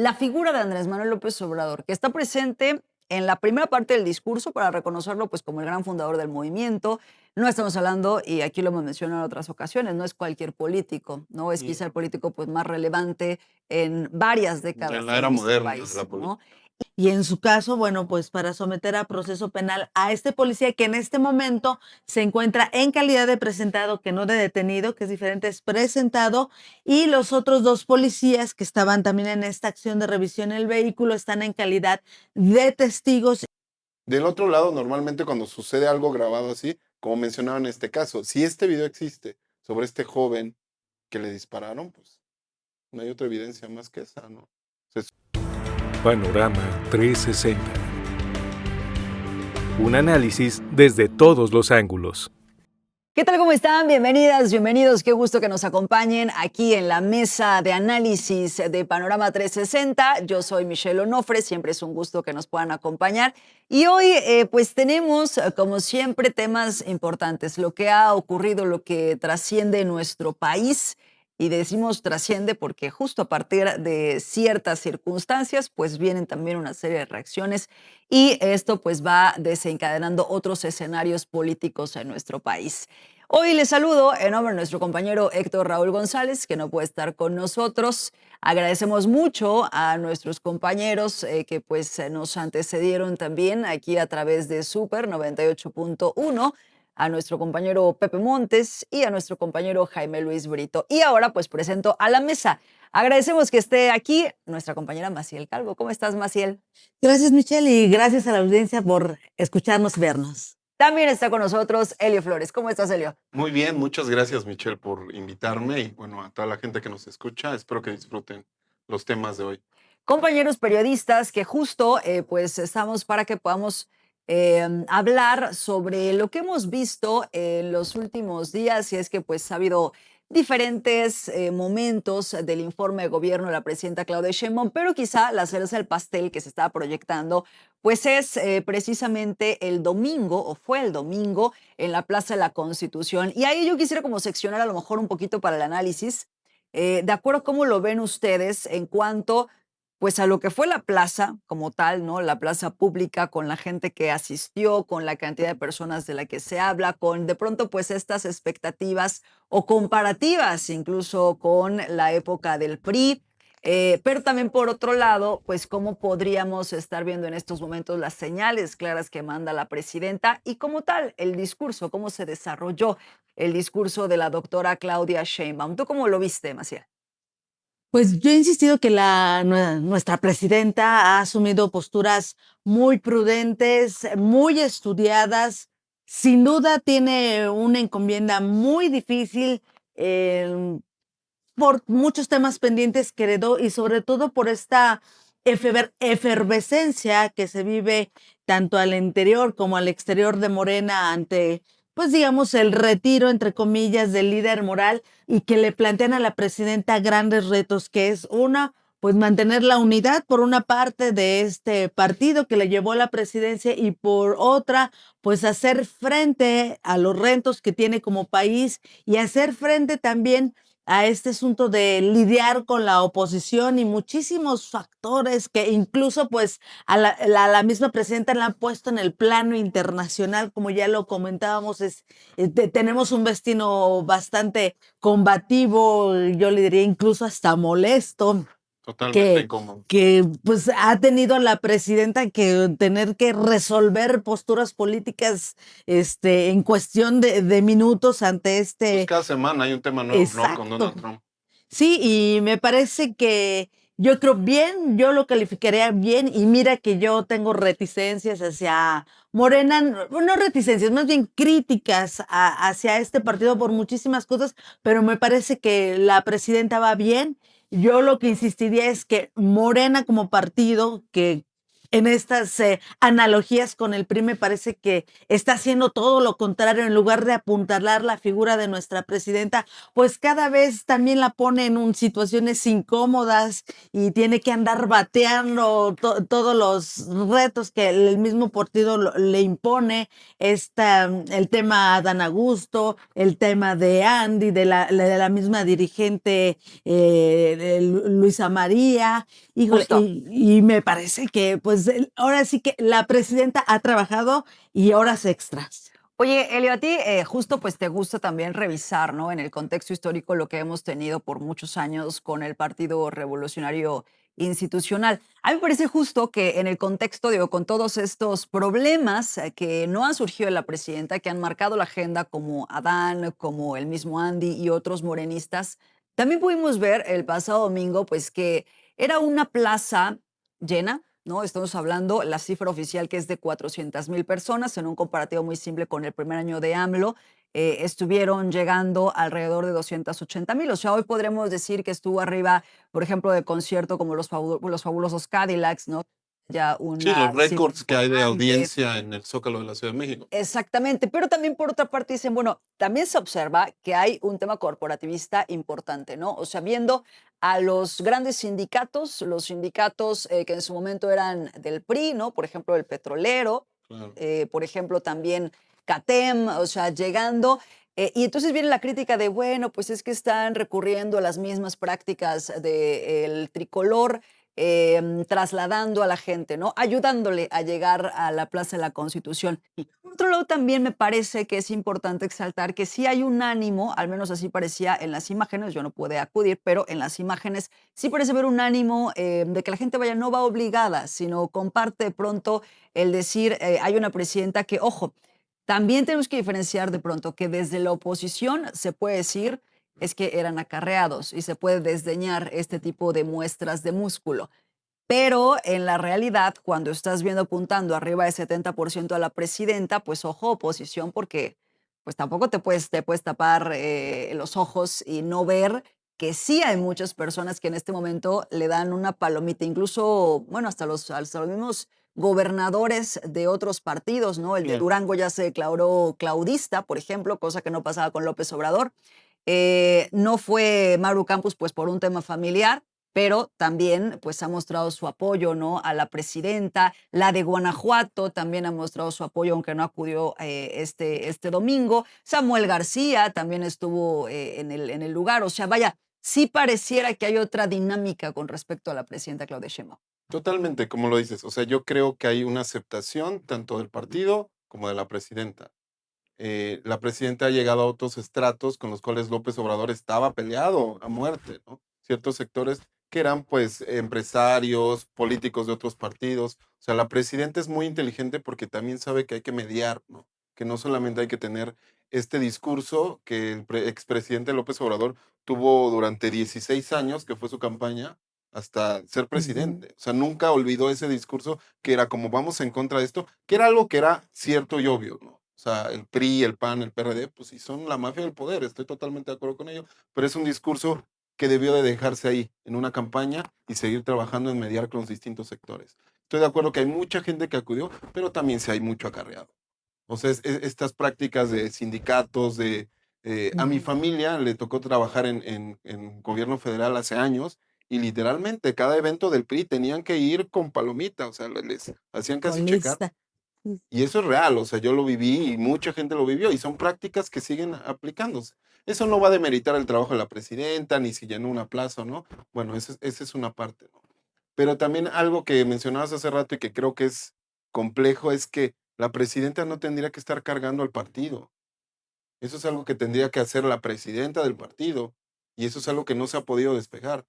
La figura de Andrés Manuel López Obrador, que está presente en la primera parte del discurso para reconocerlo pues como el gran fundador del movimiento. No estamos hablando, y aquí lo hemos mencionado en otras ocasiones, no es cualquier político, no es quizá el político pues más relevante en varias En décadas la en era nuestro moderna de país, la ¿no? política. Y en su caso, bueno, pues para someter a proceso penal a este policía que en este momento se encuentra en calidad de presentado, que no de detenido, que es diferente, es presentado, y los otros dos policías que estaban también en esta acción de revisión del vehículo están en calidad de testigos. Del otro lado, normalmente cuando sucede algo grabado así, como mencionaba en este caso, si este video existe sobre este joven que le dispararon, pues no hay otra evidencia más que esa, ¿no? Panorama 360. Un análisis desde todos los ángulos. ¿Qué tal? ¿Cómo están? Bienvenidas, bienvenidos. Qué gusto que nos acompañen aquí en la mesa de análisis de Panorama 360. Yo soy Michelle Onofre, siempre es un gusto que nos puedan acompañar. Y hoy pues tenemos, como siempre, temas importantes. Lo que ha ocurrido, lo que trasciende en nuestro país. Y decimos trasciende porque justo a partir de ciertas circunstancias pues vienen también una serie de reacciones y esto pues va desencadenando otros escenarios políticos en nuestro país. Hoy les saludo en nombre de nuestro compañero Héctor Raúl González, que no puede estar con nosotros. Agradecemos mucho a nuestros compañeros que pues nos antecedieron también aquí a través de Super 98.1, a nuestro compañero Pepe Montes y a nuestro compañero Jaime Luis Brito. Y ahora pues presento a la mesa. Agradecemos que esté aquí nuestra compañera Maciel Calvo. ¿Cómo estás, Maciel? Gracias, Michelle, y gracias a la audiencia por escucharnos y vernos. También está con nosotros Elio Flores. ¿Cómo estás, Elio? Muy bien, muchas gracias Michelle por invitarme y bueno, a toda la gente que nos escucha, espero que disfruten los temas de hoy. Compañeros periodistas que justo pues estamos para que podamos hablar sobre lo que hemos visto en los últimos días y es que pues ha habido diferentes momentos del informe de gobierno de la presidenta Claudia Sheinbaum, pero quizá la cereza del pastel que se estaba proyectando pues es precisamente el domingo o fue el domingo en la Plaza de la Constitución y ahí yo quisiera como seccionar a lo mejor un poquito para el análisis de acuerdo a cómo lo ven ustedes en cuanto pues a lo que fue la plaza como tal, ¿no? La plaza pública con la gente que asistió, con la cantidad de personas de la que se habla, con de pronto pues estas expectativas o comparativas incluso con la época del PRI. Pero también por otro lado, pues cómo podríamos estar viendo en estos momentos las señales claras que manda la presidenta y como tal el discurso, cómo se desarrolló el discurso de la doctora Claudia Sheinbaum. ¿Tú cómo lo viste, Maciel? Pues yo he insistido que nuestra presidenta ha asumido posturas muy prudentes, muy estudiadas. Sin duda tiene una encomienda muy difícil por muchos temas pendientes que heredó y sobre todo por esta efervescencia que se vive tanto al interior como al exterior de Morena ante, pues digamos, el retiro, entre comillas, del líder moral y que le plantean a la presidenta grandes retos, que es una, pues mantener la unidad por una parte de este partido que le llevó a la presidencia y por otra, pues hacer frente a los retos que tiene como país y hacer frente también a este asunto de lidiar con la oposición y muchísimos factores que incluso pues a la misma presidenta la han puesto en el plano internacional, como ya lo comentábamos, tenemos un destino bastante combativo, yo le diría incluso hasta molesto, Totalmente que, incómodo. que pues ha tenido la presidenta que tener que resolver posturas políticas en cuestión de minutos ante Pues este. cada semana hay un tema nuevo, ¿no? Con Exacto. Donald Trump. Sí, y me parece que yo creo bien, yo lo calificaría bien, y mira que yo tengo reticencias hacia Morena, no reticencias, más bien críticas hacia este partido por muchísimas cosas, pero me parece que la presidenta va bien. Yo lo que insistiría es que Morena como partido, que en estas analogías con el PRI me parece que está haciendo todo lo contrario. En lugar de apuntalar la figura de nuestra presidenta, pues cada vez también la pone en situaciones incómodas y tiene que andar bateando todos los retos que el mismo partido le impone. El tema Adán Augusto, el tema de Andy, de la misma dirigente de Luisa María. Híjole, Justo. y me parece que pues ahora sí que la presidenta ha trabajado y horas extras. Oye, Elio, a ti justo pues te gusta también revisar, ¿no? En el contexto histórico lo que hemos tenido por muchos años con el Partido Revolucionario Institucional. A mí me parece justo que en el contexto, digo, con todos estos problemas que no han surgido en la presidenta, que han marcado la agenda como Adán, como el mismo Andy y otros morenistas, también pudimos ver el pasado domingo pues que era una plaza llena, ¿no? Estamos hablando, la cifra oficial que es de 400,000 personas, en un comparativo muy simple con el primer año de AMLO, estuvieron llegando alrededor de 280,000. O sea, hoy podremos decir que estuvo arriba, por ejemplo, de concierto como los fabulosos Cadillacs, ¿no? Ya Sí, una los cifra récords que hay de importante. audiencia en el Zócalo de la Ciudad de México. Exactamente, pero también por otra parte dicen, bueno, también se observa que hay un tema corporativista importante, ¿no? O sea, viendo a los grandes sindicatos, los sindicatos que en su momento eran del PRI, ¿no? Por ejemplo, el petrolero, Claro. por ejemplo, también CATEM, o sea, llegando. Y entonces viene la crítica de, bueno, pues es que están recurriendo a las mismas prácticas del tricolor, trasladando a la gente, ¿no? Ayudándole a llegar a la Plaza de la Constitución. Por otro lado, también me parece que es importante exaltar que sí hay un ánimo, al menos así parecía en las imágenes, yo no pude acudir, pero en las imágenes sí parece ver un ánimo de que la gente vaya, no va obligada, sino comparte de pronto el decir, hay una presidenta que, ojo, también tenemos que diferenciar de pronto que desde la oposición se puede decir es que eran acarreados y se puede desdeñar este tipo de muestras de músculo. Pero en la realidad, cuando estás viendo apuntando arriba de 70% a la presidenta, pues ojo, oposición, porque pues tampoco te puedes tapar los ojos y no ver que sí hay muchas personas que en este momento le dan una palomita, incluso, bueno, hasta los mismos gobernadores de otros partidos, ¿no? El de Claro. Durango ya se declaró claudista, por ejemplo, cosa que no pasaba con López Obrador. No fue Maru Campos, pues por un tema familiar, pero también pues ha mostrado su apoyo, ¿no? A la presidenta. La de Guanajuato también ha mostrado su apoyo, aunque no acudió este domingo. Samuel García también estuvo en el lugar. O sea, vaya, sí pareciera que hay otra dinámica con respecto a la presidenta Claudia Sheinbaum. Totalmente, como lo dices. O sea, yo creo que hay una aceptación tanto del partido como de la presidenta. La presidenta ha llegado a otros estratos con los cuales López Obrador estaba peleado a muerte, ¿no? Ciertos sectores que eran pues empresarios, políticos de otros partidos. O sea, la presidenta es muy inteligente porque también sabe que hay que mediar, ¿no? Que no solamente hay que tener este discurso que el expresidente López Obrador tuvo durante 16 años, que fue su campaña, hasta ser Ujú. presidente. O sea, nunca olvidó ese discurso que era como vamos en contra de esto, que era algo que era cierto y obvio, ¿no? O sea, el PRI, el PAN, el PRD, pues sí son la mafia del poder, estoy totalmente de acuerdo con ello, pero es un discurso que debió de dejarse ahí, en una campaña, y seguir trabajando en mediar con los distintos sectores. Estoy de acuerdo que hay mucha gente que acudió, pero también sí hay mucho acarreado. O sea, estas prácticas de sindicatos, a mi Ujú. familia le tocó trabajar en gobierno federal hace años, y literalmente cada evento del PRI tenían que ir con palomita, o sea, les hacían casi Con checar. lista. Mm. Y eso es real, o sea, yo lo viví y mucha gente lo vivió y son prácticas que siguen aplicándose. Eso no va a demeritar el trabajo de la presidenta, ni si llenó una plaza o no. Bueno, esa es una parte, ¿no? Pero también algo que mencionabas hace rato y que creo que es complejo es que la presidenta no tendría que estar cargando al partido. Eso es algo que tendría que hacer la presidenta del partido y eso es algo que no se ha podido despejar.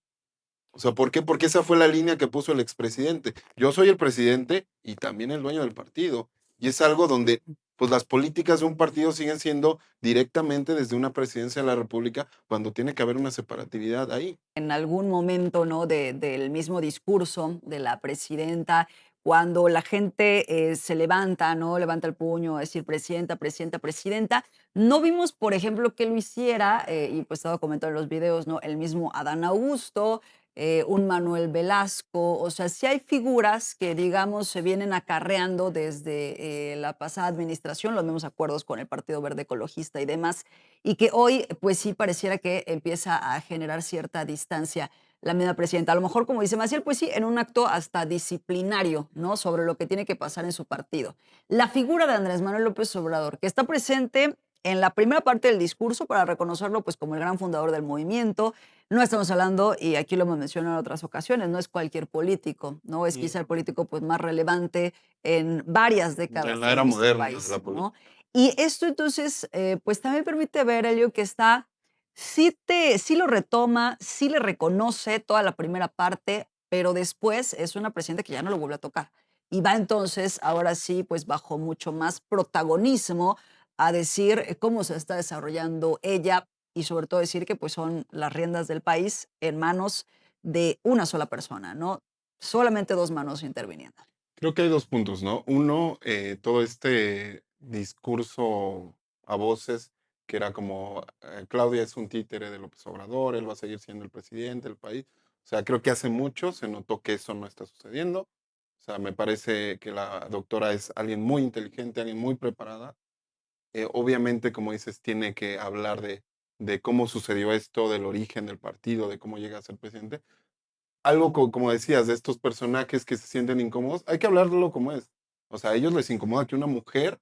O sea, ¿por qué? Porque esa fue la línea que puso el expresidente. Yo soy el presidente y también el dueño del partido. Y es algo donde, pues, las políticas de un partido siguen siendo directamente desde una presidencia de la República cuando tiene que haber una separatividad ahí. En algún momento, ¿no? Del mismo discurso de la presidenta, cuando la gente se levanta, ¿no? Levanta el puño, a decir presidenta, presidenta, presidenta. No vimos, por ejemplo, que lo hiciera, y pues estaba comentando en los videos, ¿no? El mismo Adán Augusto, un Manuel Velasco, o sea, sí hay figuras que, digamos, se vienen acarreando desde la pasada administración, los mismos acuerdos con el Partido Verde Ecologista y demás, y que hoy, pues sí, pareciera que empieza a generar cierta distancia la misma presidenta. A lo mejor, como dice Maciel, pues sí, en un acto hasta disciplinario, ¿no? Sobre lo que tiene que pasar en su partido. La figura de Andrés Manuel López Obrador, que está presente en la primera parte del discurso para reconocerlo pues como el gran fundador del movimiento. No estamos hablando, y aquí lo hemos mencionado en otras ocasiones, no es cualquier político, no es quizá el político pues más relevante en varias En décadas la era en este moderna de país, la política. ¿no? Y esto entonces pues también permite ver, Elio, que está, sí lo retoma, sí le reconoce toda la primera parte, pero después es una presidenta que ya no lo vuelve a tocar. Y va entonces, ahora sí, pues bajo mucho más protagonismo a decir cómo se está desarrollando ella y sobre todo decir que pues son las riendas del país en manos de una sola persona, ¿no? Solamente dos manos interviniendo. Creo que hay 2 puntos, ¿no? Uno, todo este discurso a voces que era como, Claudia es un títere de López Obrador, él va a seguir siendo el presidente del país. O sea, creo que hace mucho se notó que eso no está sucediendo. O sea, me parece que la doctora es alguien muy inteligente, alguien muy preparada. Obviamente, como dices, tiene que hablar de cómo sucedió esto, del origen del partido, de cómo llega a ser presidente. Algo como decías, de estos personajes que se sienten incómodos, hay que hablarlo como es. O sea, a ellos les incomoda que una mujer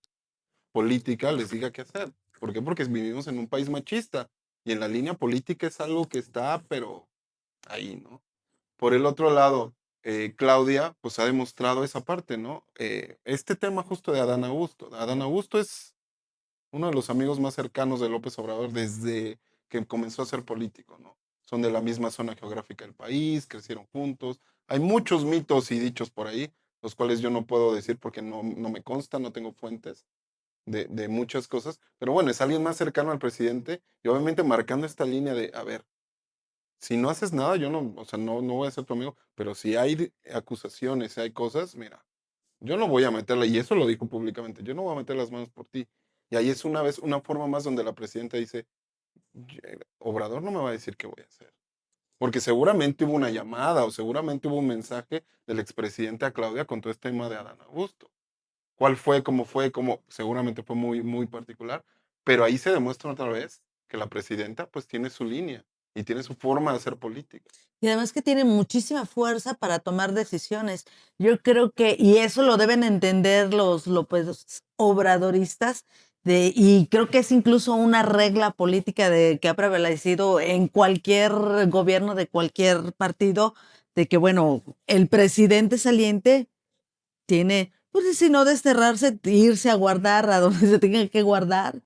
política les diga qué hacer. ¿Por qué? Porque vivimos en un país machista y en la línea política es algo que está, pero ahí, ¿no? Por el otro lado, Claudia, pues ha demostrado esa parte, ¿no? Este tema justo de Adán Augusto. Adán Augusto es uno de los amigos más cercanos de López Obrador desde que comenzó a ser político, ¿no? Son de la misma zona geográfica del país, crecieron juntos. Hay muchos mitos y dichos por ahí, los cuales yo no puedo decir porque no me consta, no tengo fuentes de muchas cosas. Pero bueno, es alguien más cercano al presidente y obviamente marcando esta línea de, a ver, si no haces nada, yo no, o sea, no voy a ser tu amigo, pero si hay acusaciones, si hay cosas, mira, yo no voy a meterla, y eso lo dijo públicamente, yo no voy a meter las manos por ti. Y ahí es una vez, una forma más donde la presidenta dice, Obrador no me va a decir qué voy a hacer. Porque seguramente hubo una llamada o seguramente hubo un mensaje del expresidente a Claudia con todo este tema de Adán Augusto. ¿Cuál fue? ¿Cómo fue? ¿Cómo? Seguramente fue muy particular. Pero ahí se demuestra otra vez que la presidenta pues tiene su línea y tiene su forma de hacer política. Y además que tiene muchísima fuerza para tomar decisiones. Yo creo que, y eso lo deben entender los López Obradoristas, y creo que es incluso una regla política que ha prevalecido en cualquier gobierno de cualquier partido, de que, bueno, el presidente saliente tiene, pues si no desterrarse, irse a guardar a donde se tenga que guardar.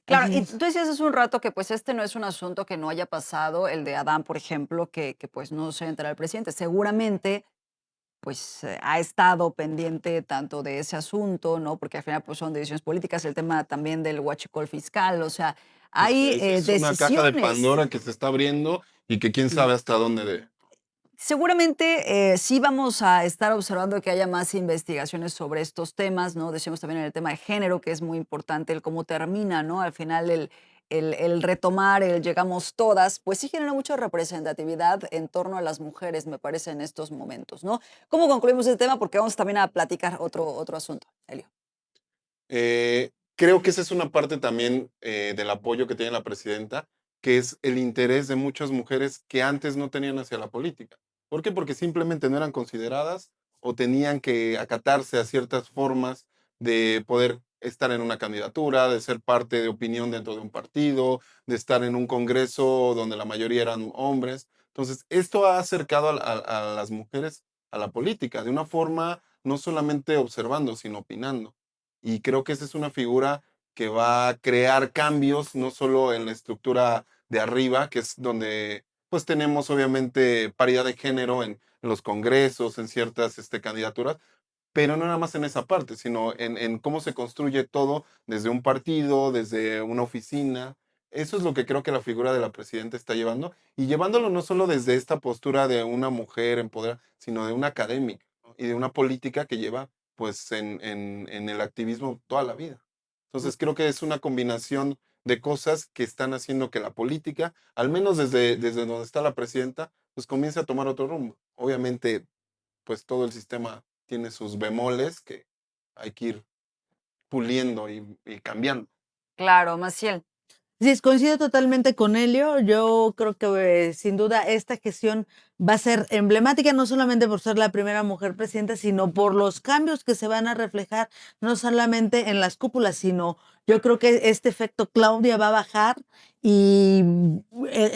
Claro, Así y es. tú decías hace un rato que pues este no es un asunto que no haya pasado, el de Adán, por ejemplo, que pues no se entera el presidente. Seguramente pues ha estado pendiente tanto de ese asunto, ¿no? Porque al final pues son decisiones políticas, el tema también del huachicol fiscal, o sea, hay Es una caja de decisiones. Pandora que se está abriendo y que quién sabe hasta dónde de... Seguramente sí vamos a estar observando que haya más investigaciones sobre estos temas, ¿no? Decíamos también en el tema de género, que es muy importante el cómo termina, ¿no? Al final el retomar, el llegamos todas, pues sí genera mucha representatividad en torno a las mujeres, me parece, en estos momentos, ¿no? ¿Cómo concluimos este tema? Porque vamos también a platicar otro asunto, Elio. Creo que esa es una parte también del apoyo que tiene la presidenta, que es el interés de muchas mujeres que antes no tenían hacia la política. ¿Por qué? Porque simplemente no eran consideradas o tenían que acatarse a ciertas formas de poder estar en una candidatura, de ser parte de opinión dentro de un partido, de estar en un congreso donde la mayoría eran hombres. Entonces, esto ha acercado a las mujeres a la política de una forma no solamente observando, sino opinando. Y creo que esa es una figura que va a crear cambios, no solo en la estructura de arriba, que es donde pues tenemos obviamente paridad de género en los congresos, en ciertas candidaturas, pero no nada más en esa parte, sino en cómo se construye todo desde un partido, desde una oficina. Eso es lo que creo que la figura de la presidenta está llevando, y llevándolo no solo desde esta postura de una mujer empoderada, sino de una académica, ¿no? Y de una política que lleva pues en el activismo toda la vida. Entonces creo que es una combinación de cosas que están haciendo que la política, al menos desde donde está la presidenta, pues comience a tomar otro rumbo. Obviamente, pues todo el sistema tiene sus bemoles que hay que ir puliendo y cambiando. Claro, Maciel. Sí, coincido totalmente con Helio. Yo creo que sin duda esta gestión va a ser emblemática no solamente por ser la primera mujer presidenta, sino por los cambios que se van a reflejar no solamente en las cúpulas, sino yo creo que este efecto Claudia va a bajar y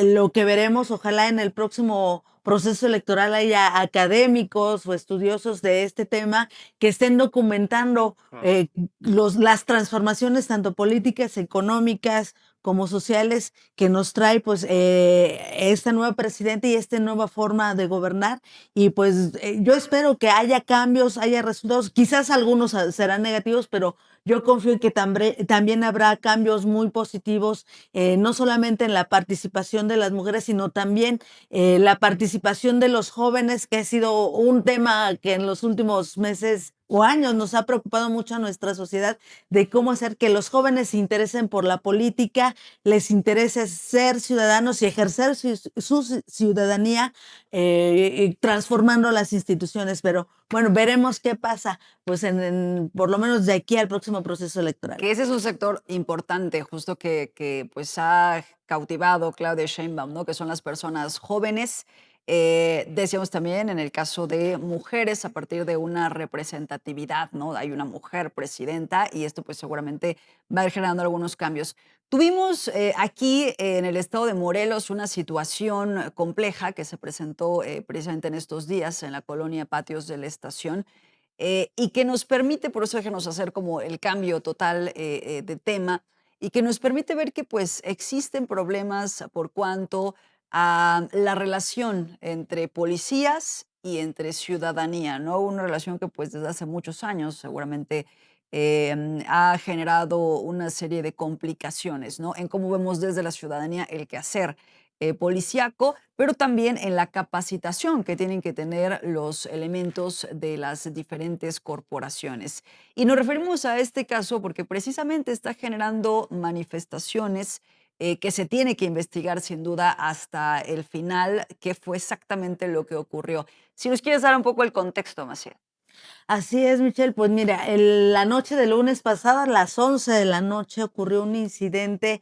lo que veremos, ojalá en el próximo proceso electoral haya académicos o estudiosos de este tema que estén documentando las transformaciones tanto políticas, económicas, como sociales que nos trae pues esta nueva presidenta y esta nueva forma de gobernar y pues yo espero que haya cambios, haya resultados, quizás algunos serán negativos, pero yo confío en que también habrá cambios muy positivos, no solamente en la participación de las mujeres, sino también la participación de los jóvenes, que ha sido un tema que en los últimos meses o años nos ha preocupado mucho a nuestra sociedad, de cómo hacer que los jóvenes se interesen por la política, les interese ser ciudadanos y ejercer su ciudadanía, transformando las instituciones. Pero bueno, veremos qué pasa, pues por lo menos de aquí al próximo proceso electoral. Que ese es un sector importante, justo que pues ha cautivado Claudia Sheinbaum, ¿no? Que son las personas jóvenes. Decíamos también en el caso de mujeres, a partir de una representatividad, ¿no? Hay una mujer presidenta y esto pues seguramente va a ir generando algunos cambios. Tuvimos aquí en el estado de Morelos una situación compleja que se presentó precisamente en estos días en la colonia Patios de la Estación, y que nos permite, por eso déjenos hacer como el cambio total de tema, y que nos permite ver que pues existen problemas por cuanto a la relación entre policías y entre ciudadanía, ¿no? Una relación que pues desde hace muchos años seguramente ha generado una serie de complicaciones, ¿no? En cómo vemos desde la ciudadanía el quehacer policíaco, pero también en la capacitación que tienen que tener los elementos de las diferentes corporaciones. Y nos referimos a este caso porque precisamente está generando manifestaciones que se tiene que investigar sin duda hasta el final qué fue exactamente lo que ocurrió. Si nos quieres dar un poco el contexto, Maciel. Así es, Michelle. Pues mira, la noche del lunes pasado, a las 11 de la noche, ocurrió un incidente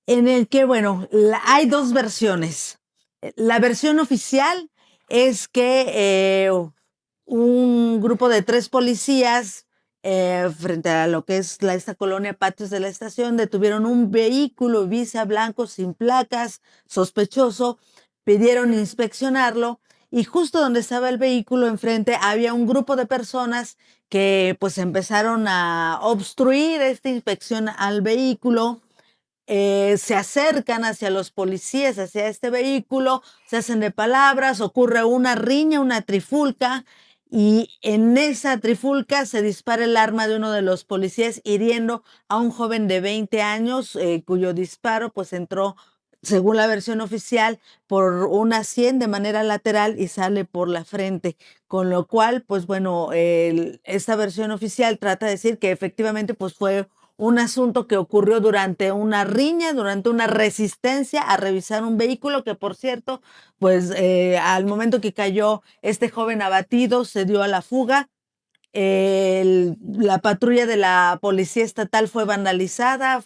en el que, bueno, hay dos versiones. La versión oficial es que un grupo de 3 policías frente a lo que es esta colonia Patios de la Estación detuvieron un vehículo Visa blanco sin placas, sospechoso, pidieron inspeccionarlo y justo donde estaba el vehículo enfrente había un grupo de personas que pues empezaron a obstruir esta inspección al vehículo, se acercan hacia los policías, hacia este vehículo, se hacen de palabras, ocurre una riña, una trifulca, y en esa trifulca se dispara el arma de uno de los policías, hiriendo a un joven de 20 años, cuyo disparo pues entró, según la versión oficial, por una sien de manera lateral y sale por la frente. Con lo cual, pues bueno, esta versión oficial trata de decir que efectivamente pues fue un asunto que ocurrió durante una riña, durante una resistencia a revisar un vehículo que, por cierto, pues al momento que cayó este joven abatido, se dio a la fuga. La patrulla de la policía estatal fue vandalizada,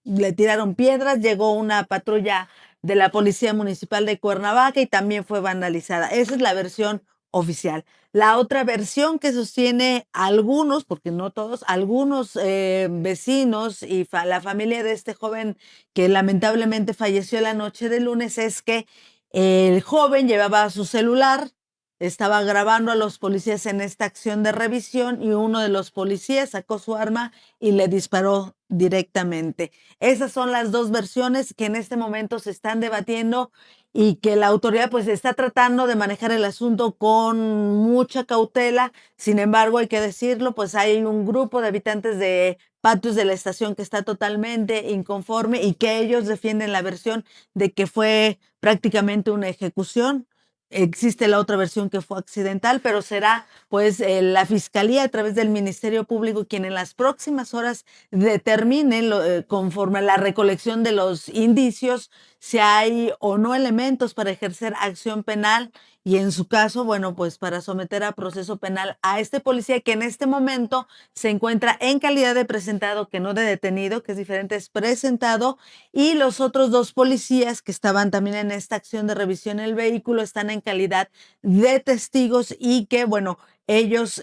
le tiraron piedras, llegó una patrulla de la policía municipal de Cuernavaca y también fue vandalizada. Esa es la versión oficial. La otra versión que sostiene algunos, porque no todos, algunos vecinos y la familia de este joven que lamentablemente falleció la noche del lunes es que el joven llevaba su celular, estaba grabando a los policías en esta acción de revisión y uno de los policías sacó su arma y le disparó directamente. Esas son las dos versiones que en este momento se están debatiendo y que la autoridad pues está tratando de manejar el asunto con mucha cautela. Sin embargo, hay que decirlo, pues hay un grupo de habitantes de Patios de la Estación que está totalmente inconforme y que ellos defienden la versión de que fue prácticamente una ejecución, existe la otra versión que fue accidental, pero será pues la Fiscalía a través del Ministerio Público quien en las próximas horas determine, conforme a la recolección de los indicios, si hay o no elementos para ejercer acción penal y en su caso, bueno, pues para someter a proceso penal a este policía que en este momento se encuentra en calidad de presentado, que no de detenido, que es diferente, es presentado, y los otros dos policías que estaban también en esta acción de revisión del vehículo están en calidad de testigos y que, bueno, ellos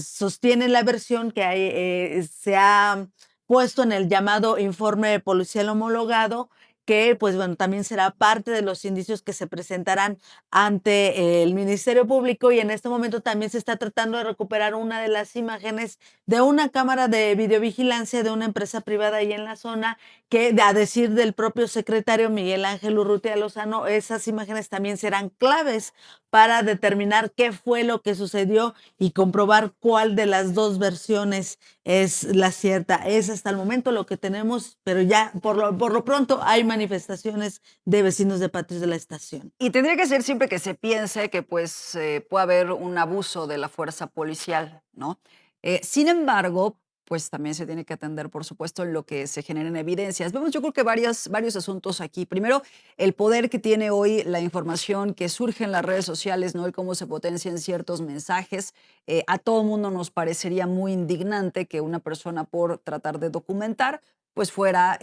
sostienen la versión que se ha puesto en el llamado informe policial homologado, que pues bueno, también será parte de los indicios que se presentarán ante el Ministerio Público y en este momento también se está tratando de recuperar una de las imágenes de una cámara de videovigilancia de una empresa privada ahí en la zona que a decir del propio secretario Miguel Ángel Urrutia Lozano, esas imágenes también serán claves para determinar qué fue lo que sucedió y comprobar cuál de las dos versiones es la cierta. Es hasta el momento lo que tenemos, pero ya por lo pronto hay manifestaciones de vecinos de patios de la estación. Y tendría que ser siempre que se piense que pues puede haber un abuso de la fuerza policial, ¿no? Sin embargo, pues también se tiene que atender, por supuesto, en lo que se generen evidencias. Vemos, yo creo que varios asuntos aquí. Primero, el poder que tiene hoy la información que surge en las redes sociales, ¿no? Y cómo se potencian ciertos mensajes. A todo mundo nos parecería muy indignante que una persona por tratar de documentar pues fuera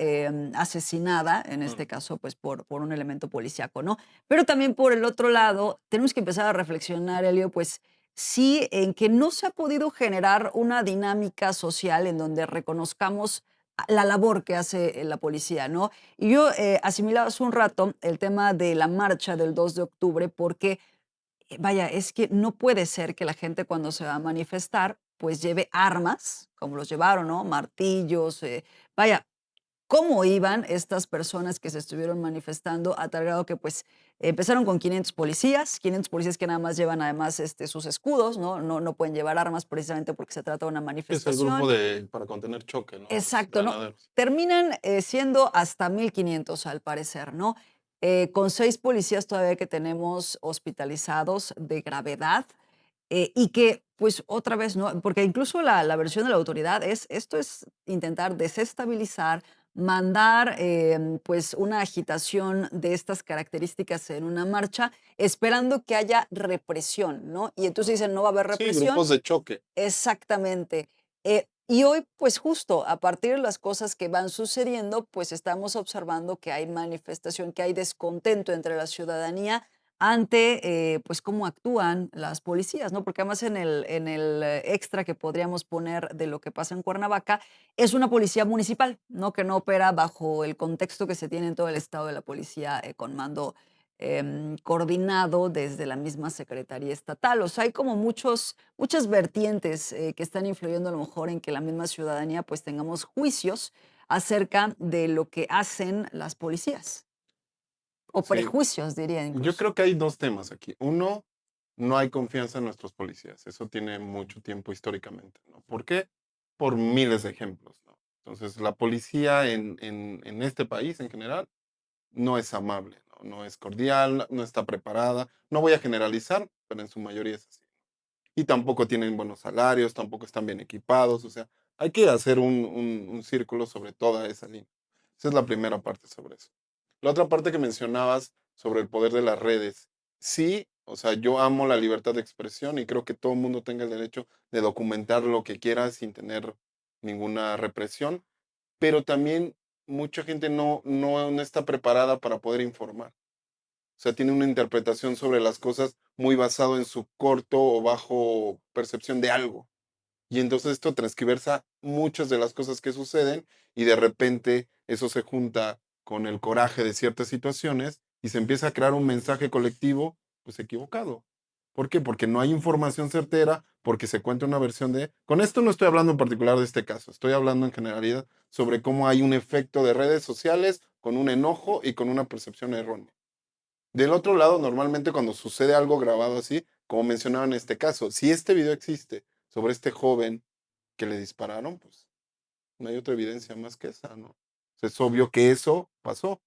asesinada, en este caso, pues por un elemento policíaco, ¿no? Pero también por el otro lado, tenemos que empezar a reflexionar, Elio, pues sí, en que no se ha podido generar una dinámica social en donde reconozcamos la labor que hace la policía, ¿no? Y yo asimilaba hace un rato el tema de la marcha del 2 de octubre porque, vaya, es que no puede ser que la gente cuando se va a manifestar, pues lleve armas, como los llevaron, ¿no? Martillos, vaya, cómo iban estas personas que se estuvieron manifestando a tal grado que pues empezaron con 500 policías que nada más llevan además sus escudos, ¿no? No pueden llevar armas precisamente porque se trata de una Es el grupo manifestación. para contener choque, ¿no? Los Exacto, ¿no? granaderos. Terminan siendo hasta 1,500 al parecer, ¿no? Con 6 policías todavía que tenemos hospitalizados de gravedad y que, pues otra vez, ¿no? Porque incluso la versión de la autoridad esto es intentar desestabilizar, mandar pues una agitación de estas características en una marcha, esperando que haya represión, ¿no? Y entonces dicen, no va a haber Sí, represión. grupos de choque. Exactamente. Y hoy, pues justo a partir de las cosas que van sucediendo, pues estamos observando que hay manifestación, que hay descontento entre la ciudadanía ante, pues, cómo actúan las policías, ¿no? Porque además en el extra que podríamos poner de lo que pasa en Cuernavaca, es una policía municipal, ¿no? Que no opera bajo el contexto que se tiene en todo el estado de la policía con mando coordinado desde la misma Secretaría Estatal. O sea, hay como muchas vertientes que están influyendo a lo mejor en que la misma ciudadanía pues tengamos juicios acerca de lo que hacen las policías, o Sí, prejuicios diría yo incluso. creo que hay dos temas aquí. Uno, no hay confianza en nuestros policías. Eso tiene mucho tiempo históricamente, ¿no? ¿Por qué? Por miles de ejemplos, ¿no? Entonces, la policía en este país en general no es amable, ¿no? No es cordial, no está preparada. No voy a generalizar, pero en su mayoría es así. Y tampoco tienen buenos salarios, tampoco están bien equipados. O sea, hay que hacer un círculo sobre toda esa línea. Esa es la primera parte sobre eso. La otra parte que mencionabas sobre el poder de las redes. Sí, o sea, yo amo la libertad de expresión y creo que todo el mundo tenga el derecho de documentar lo que quiera sin tener ninguna represión, pero también mucha gente no está preparada para poder informar. O sea, tiene una interpretación sobre las cosas muy basado en su corto o bajo percepción de algo. Y entonces esto transquiversa muchas de las cosas que suceden y de repente eso se junta con el coraje de ciertas situaciones y se empieza a crear un mensaje colectivo pues equivocado. ¿Por qué? Porque no hay información certera, porque se cuenta una versión de... Con esto no estoy hablando en particular de este caso, estoy hablando en generalidad sobre cómo hay un efecto de redes sociales con un enojo y con una percepción errónea. Del otro lado, normalmente cuando sucede algo grabado así, como mencionaba en este caso, si este video existe sobre este joven que le dispararon, pues no hay otra evidencia más que esa, ¿no? O sea, es obvio que eso pasó.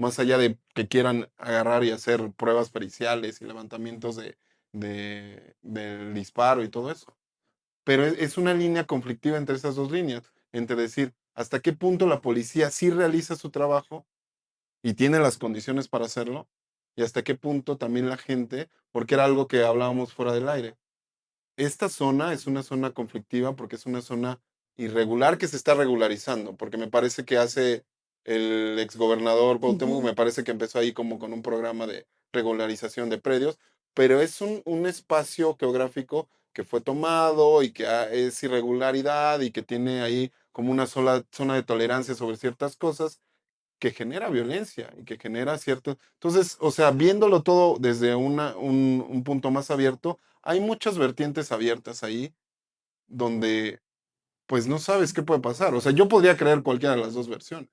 más allá de que quieran agarrar y hacer pruebas periciales y levantamientos del disparo y todo eso. Pero es una línea conflictiva entre esas dos líneas, entre decir hasta qué punto la policía sí realiza su trabajo y tiene las condiciones para hacerlo, y hasta qué punto también la gente, porque era algo que hablábamos fuera del aire. Esta zona es una zona conflictiva porque es una zona irregular que se está regularizando, porque me parece que hace el exgobernador Cuauhtémoc, me parece que empezó ahí como con un programa de regularización de predios, pero es un espacio geográfico que fue tomado y que es irregularidad y que tiene ahí como una sola zona de tolerancia sobre ciertas cosas que genera violencia y que genera cierto... Entonces, o sea, viéndolo todo desde un punto más abierto, hay muchas vertientes abiertas ahí donde pues no sabes qué puede pasar. O sea, yo podría creer cualquiera de las dos versiones.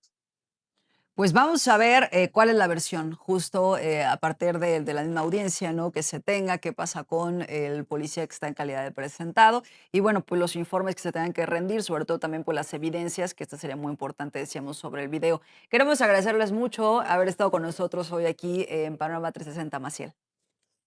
Pues vamos a ver cuál es la versión, justo a partir de la misma audiencia, ¿no? Que se tenga, qué pasa con el policía que está en calidad de presentado y bueno, pues los informes que se tengan que rendir, sobre todo también pues las evidencias, que esta sería muy importante, decíamos, sobre el video. Queremos agradecerles mucho haber estado con nosotros hoy aquí en Panorama 360, Maciel.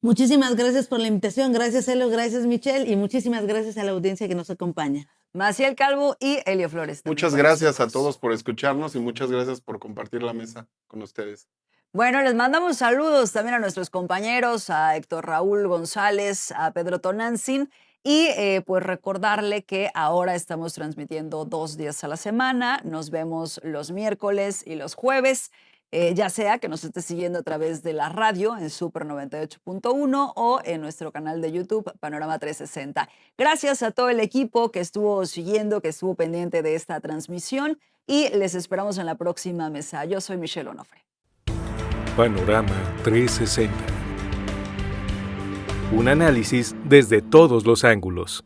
Muchísimas gracias por la invitación, gracias Elo, gracias Michelle y muchísimas gracias a la audiencia que nos acompaña. Maciel Calvo y Elio Flores. Muchas gracias a todos por escucharnos y muchas gracias por compartir la mesa con ustedes. Bueno, les mandamos saludos también a nuestros compañeros, a Héctor Raúl González, a Pedro Tonantzin y pues recordarle que ahora estamos transmitiendo 2 días a la semana. Nos vemos los miércoles y los jueves, ya sea que nos esté siguiendo a través de la radio en Super 98.1 o en nuestro canal de YouTube Panorama 360. Gracias a todo el equipo que estuvo siguiendo, que estuvo pendiente de esta transmisión y les esperamos en la próxima mesa. Yo soy Michelle Onofre. Panorama 360. Un análisis desde todos los ángulos.